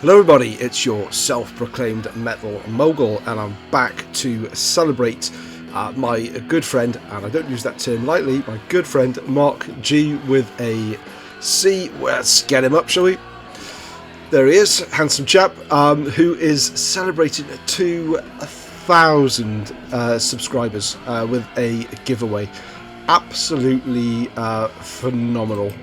Hello everybody, it's your self-proclaimed metal mogul, and I'm back to celebrate my good friend, and I don't use that term lightly, my good friend Mark G with a C. Let's get him up, shall we? There he is, handsome chap, who is celebrating 2,000 subscribers with a giveaway. Absolutely phenomenal.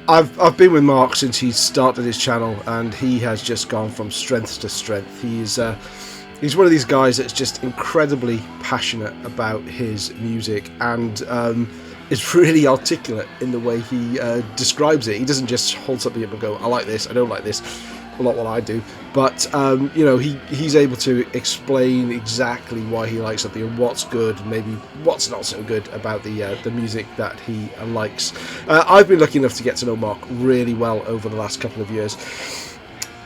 I've been with Mark since he started his channel, and he has just gone from strength to strength. He's one of these guys that's just incredibly passionate about his music, and is really articulate in the way he describes it. He doesn't just hold something up and go, "I like this, I don't like this." A lot what I do, but he's able to explain exactly why he likes something and what's good and maybe what's not so good about the music that he likes. I've been lucky enough to get to know Mark really well over the last couple of years.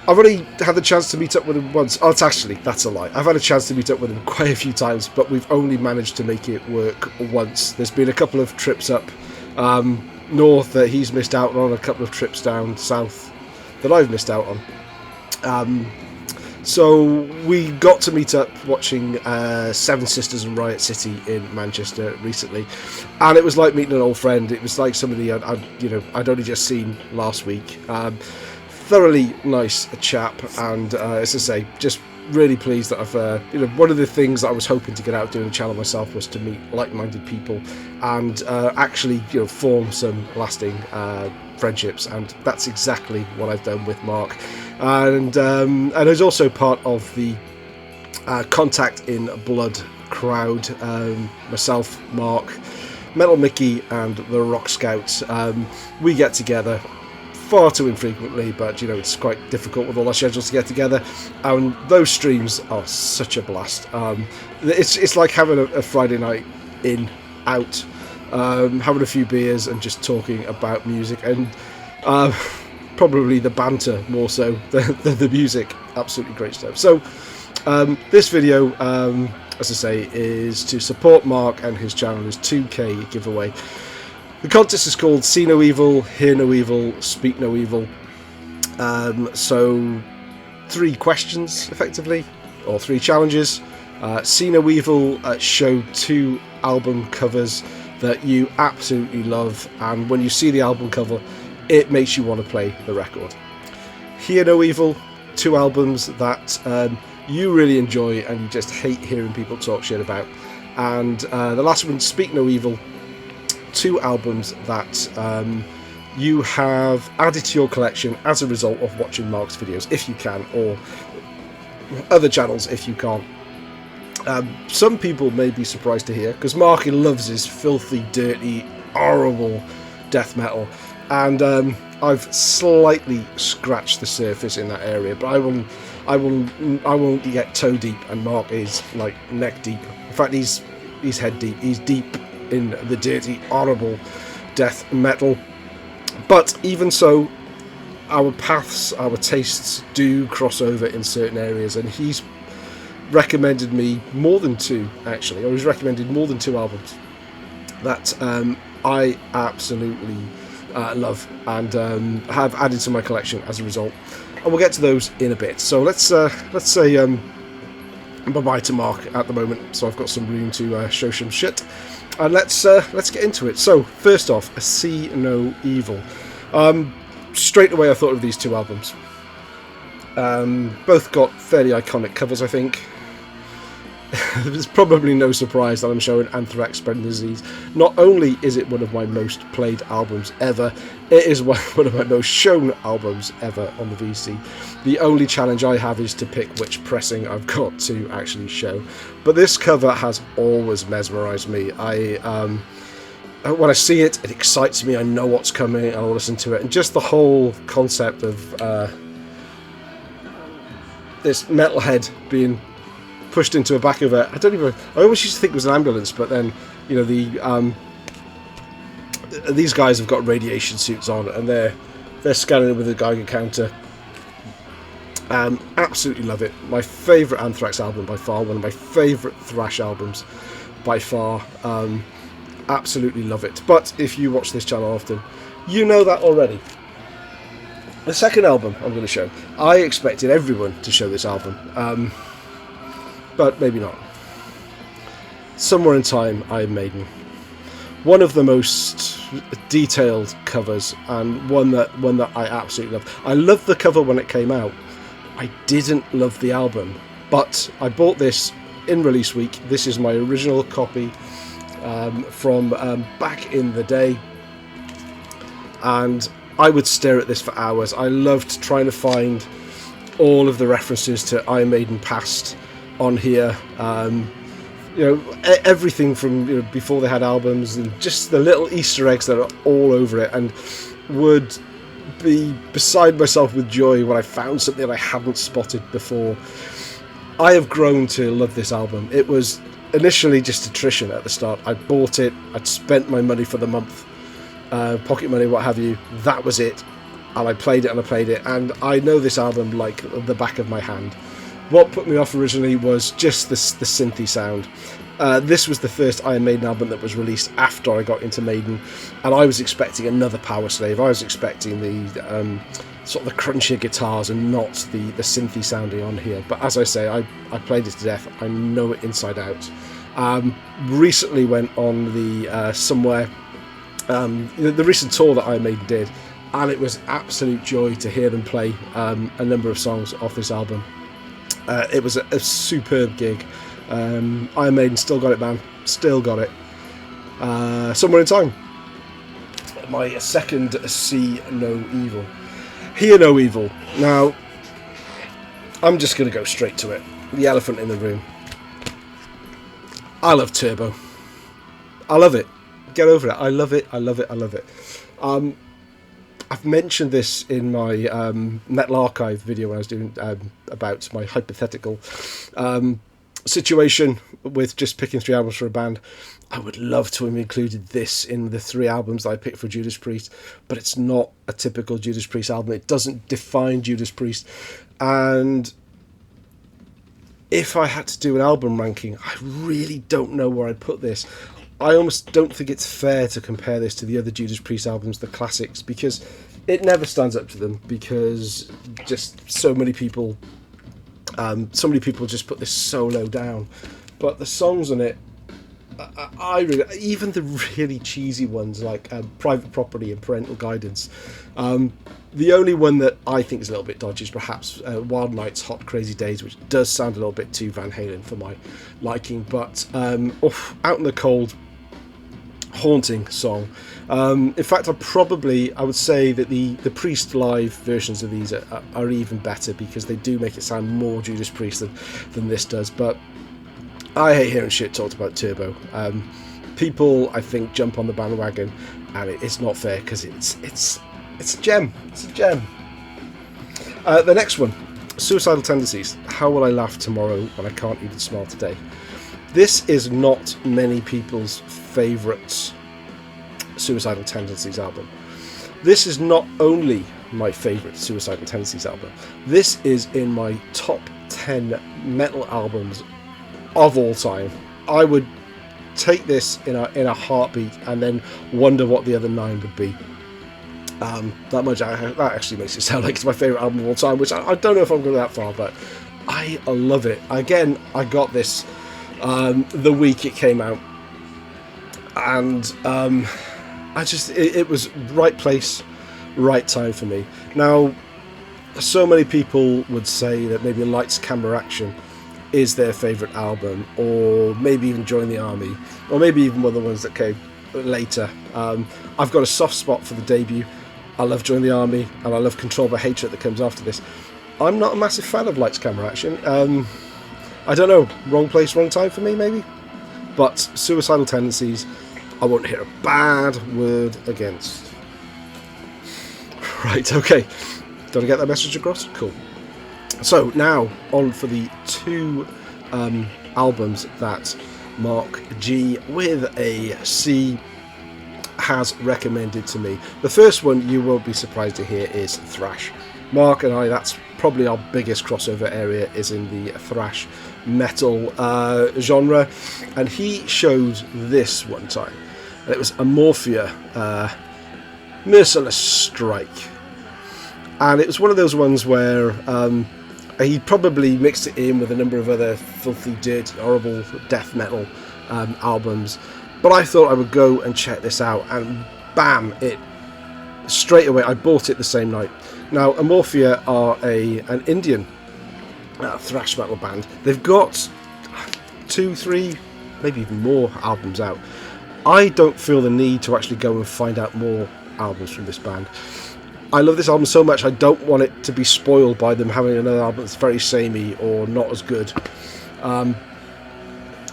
I've only had the chance to meet up with him once. Oh, that's a lie. I've had a chance to meet up with him quite a few times, but we've only managed to make it work once. There's been a couple of trips up north that he's missed out on, a couple of trips down south that I've missed out on. So we got to meet up watching Seven Sisters and Riot City in Manchester recently, and it was like meeting an old friend. It was like somebody I'd only just seen last week. Thoroughly nice chap, and as I say, just really pleased that I've one of the things that I was hoping to get out doing the channel myself was to meet like-minded people and actually form some lasting friendships, and that's exactly what I've done with Mark. And he's also part of the Contact in Blood crowd. Myself, Mark, Metal Mickey, and the Rock Scouts. We get together far too infrequently, but it's quite difficult with all our schedules to get together, and those streams are such a blast. It's like having a Friday night out, having a few beers and just talking about music, and probably the banter more so than the music. Absolutely great stuff. So this video, as I say, is to support Mark and his channel, his 2K giveaway. The contest is called See No Evil, Hear No Evil, Speak No Evil. So 3 questions, effectively, or 3 challenges. See No Evil, show 2 album covers that you absolutely love, and when you see the album cover, it makes you want to play the record. Hear No Evil, 2 albums that you really enjoy and you just hate hearing people talk shit about. And the last one, Speak No Evil, 2 albums that you have added to your collection as a result of watching Mark's videos, if you can, or other channels if you can't. Some people may be surprised to hear, because Mark loves his filthy, dirty, horrible death metal, and I've slightly scratched the surface in that area, but I won't get toe deep, and Mark is like neck deep. In fact, he's head deep. He's deep in the dirty, horrible death metal. But even so, our paths, our tastes do cross over in certain areas, and he's recommended me more than 2, actually, or he's recommended more than 2 albums that I absolutely love and have added to my collection as a result, and we'll get to those in a bit. So let's say bye-bye to Mark at the moment, so I've got some room to show some shit, and let's get into it. So first off, See No Evil. Straight away I thought of these 2 albums. Both got fairly iconic covers, I think. There's probably no surprise that I'm showing Anthrax Spreading Disease. Not only is it one of my most played albums ever, it is one of my most shown albums ever on the VC. The only challenge I have is to pick which pressing I've got to actually show. But this cover has always mesmerised me. When I see it, it excites me. I know what's coming, and I'll listen to it. And just the whole concept of this metalhead being pushed into the back of it. I always used to think it was an ambulance, but then these guys have got radiation suits on, and they're scanning with a Geiger counter. Absolutely love it. My favourite Anthrax album by far. One of my favourite thrash albums by far. Absolutely love it. But if you watch this channel often, you know that already. The second album I'm going to show, I expected everyone to show this album, but maybe not. Somewhere in Time, Iron Maiden. One of the most detailed covers, and one that I absolutely love. I loved the cover when it came out. I didn't love the album, but I bought this in release week. This is my original copy from back in the day, and I would stare at this for hours. I loved trying to find all of the references to Iron Maiden past on here. Everything from before they had albums, and just the little Easter eggs that are all over it, and would be beside myself with joy when I found something that I hadn't spotted before. I have grown to love this album. It was initially just attrition at the start. I bought it, I'd spent my money for the month, pocket money, what have you. That was it, and I played it, and I know this album like the back of my hand. What put me off originally was just the synthy sound. This was the first Iron Maiden album that was released after I got into Maiden, and I was expecting another Power Slave. I was expecting the sort of the crunchier guitars and not the synthy sounding on here. But as I say, I played it to death. I know it inside out. Recently went on the Somewhere, the recent tour that Iron Maiden did, and it was absolute joy to hear them play a number of songs off this album. It was a superb gig. Iron Maiden still got it, man. Still got it. Somewhere in Time. My second, See No Evil. Hear No Evil. Now, I'm just going to go straight to it. The elephant in the room. I love Turbo. I love it. Get over it. I love it. I love it. I love it. I've mentioned this in my Metal Archive video when I was doing about my hypothetical situation with just picking 3 albums for a band. I would love to have included this in the 3 albums that I picked for Judas Priest, but it's not a typical Judas Priest album. It doesn't define Judas Priest. And if I had to do an album ranking, I really don't know where I'd put this. I almost don't think it's fair to compare this to the other Judas Priest albums, the classics, because it never stands up to them, because just so many people just put this so low down. But the songs on it, I really, even the really cheesy ones like Private Property and Parental Guidance. The only one that I think is a little bit dodgy is perhaps Wild Nights, Hot Crazy Days, which does sound a little bit too Van Halen for my liking. But Out in the Cold, haunting song. In fact, I would say that the Priest live versions of these are even better, because they do make it sound more Judas Priest than this does. But I hate hearing shit talked about Turbo. People, I think, jump on the bandwagon, and it's not fair, because it's a gem. It's a gem. The next one, Suicidal Tendencies. How Will I Laugh Tomorrow When I Can't Even Smile Today? This is not many people's favourite Suicidal Tendencies album. This is not only my favourite Suicidal Tendencies album. This is in my top 10 metal albums of all time. I would take this in a heartbeat and then wonder what the other 9 would be. That actually makes it sound like it's my favourite album of all time, which I don't know if I'm going that far, but I love it. Again, I got this the week it came out, and it was right place, right time for me. Now, so many people would say that maybe Lights, Camera, Action is their favourite album, or maybe even Join the Army, or maybe even one of the ones that came later. I've got a soft spot for the debut. I love Join the Army, and I love Controlled by Hatred that comes after this. I'm not a massive fan of Lights, Camera, Action. I don't know, wrong place, wrong time for me, maybe? But Suicidal Tendencies, I won't hear a bad word against. Right, okay. Did I get that message across? Cool. So, now, on for the 2 albums that Mark G with a C has recommended to me. The first one, you will be surprised to hear, is thrash. Mark and I, that's probably our biggest crossover area, is in the thrash metal genre, and he showed this one time. It was Amorphia, Merciless Strike. And it was one of those ones where he probably mixed it in with a number of other filthy, dirty, horrible death metal albums. But I thought I would go and check this out, and bam, it straight away, I bought it the same night. Now, Amorphia are an Indian thrash metal band. They've got 2, 3, maybe even more albums out. I don't feel the need to actually go and find out more albums from this band. I love this album so much, I don't want it to be spoiled by them having another album that's very samey or not as good.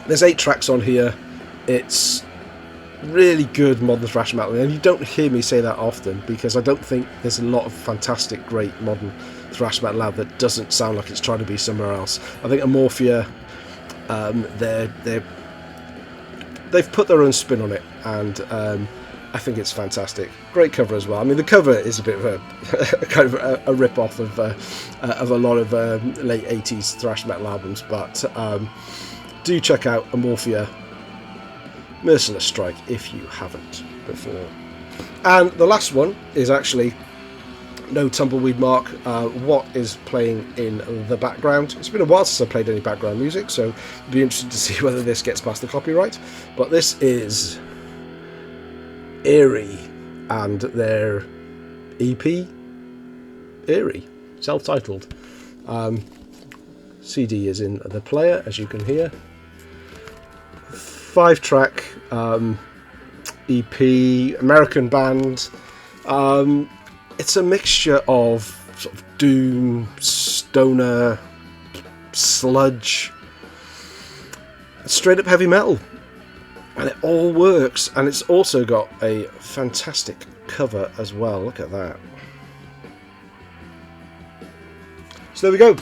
There's 8 tracks on here. It's really good modern thrash metal, and you don't hear me say that often, because I don't think there's a lot of fantastic, great modern thrash metal out that doesn't sound like it's trying to be somewhere else. I think Amorphia, they've put their own spin on it, and I think it's fantastic. Great cover as well. I mean, the cover is a bit of a kind of a rip-off of a lot of late 80s thrash metal albums, but do check out Amorphia Merciless Strike if you haven't before. And the last one is actually No Tumbleweed Mark. What is playing in the background? It's been a while since I played any background music, so it'd be interesting to see whether this gets past the copyright. But this is Eerie and their EP, Eerie, self-titled. CD is in the player, as you can hear. 5-track EP, American band. It's a mixture of sort of doom, stoner, sludge, straight up heavy metal, and it all works. And it's also got a fantastic cover as well. Look at that. So there we go.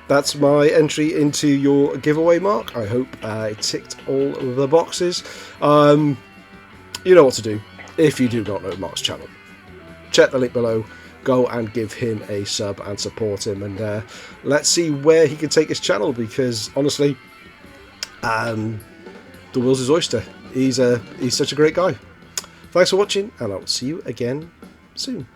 That's my entry into your giveaway, Mark. I hope it ticked all the boxes. You know what to do if you do not know Mark's channel. Check the link below, go and give him a sub and support him, and let's see where he can take his channel, because honestly, the world's his oyster. He's such a great guy. Thanks for watching, and I'll see you again soon.